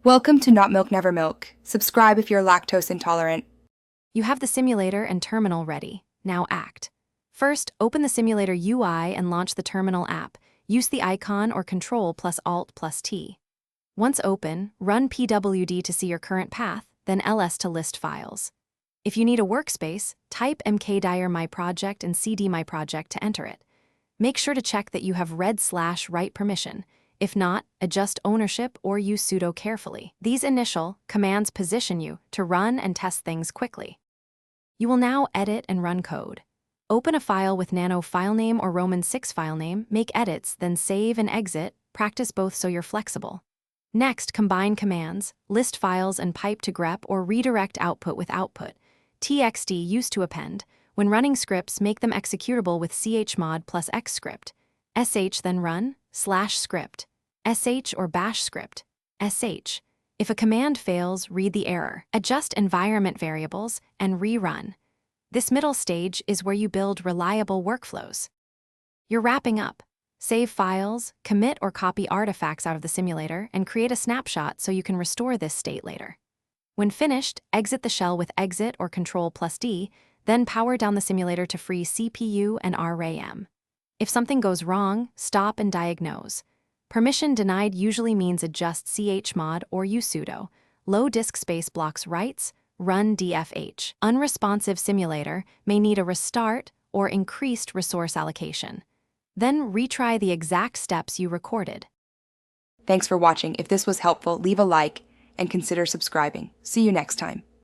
Welcome to Not Milk Never Milk. Subscribe if you're lactose intolerant. You have the simulator and terminal ready. Now act. First, open the simulator UI and launch the terminal app. Use the icon or Control plus Alt plus T. Once open, run pwd to see your current path, then ls to list files. If you need a workspace, type mkdir my project and cd my project to enter it. Make sure to check that you have red/write permission. If not, adjust ownership or use sudo carefully. These initial commands position you to run and test things quickly. You will now edit and run code. Open a file with nano filename or Roman 6 filename, make edits, then save and exit. Practice both so you're flexible. Next, combine commands, list files and pipe to grep or redirect output with output. txt used to append. When running scripts, make them executable with chmod plus x script. sh then run, /script, sh or bash script, sh. If a command fails, read the error, adjust environment variables, and rerun. This middle stage is where you build reliable workflows. You're wrapping up. Save files, commit or copy artifacts out of the simulator, and create a snapshot so you can restore this state later. When finished, exit the shell with exit or Control plus D, then power down the simulator to free CPU and RAM. If something goes wrong, stop and diagnose. Permission denied usually means adjust chmod or use sudo. Low disk space blocks writes, run dfh. Unresponsive simulator may need a restart or increased resource allocation. Then retry the exact steps you recorded. Thanks for watching. If this was helpful, leave a like and consider subscribing. See you next time.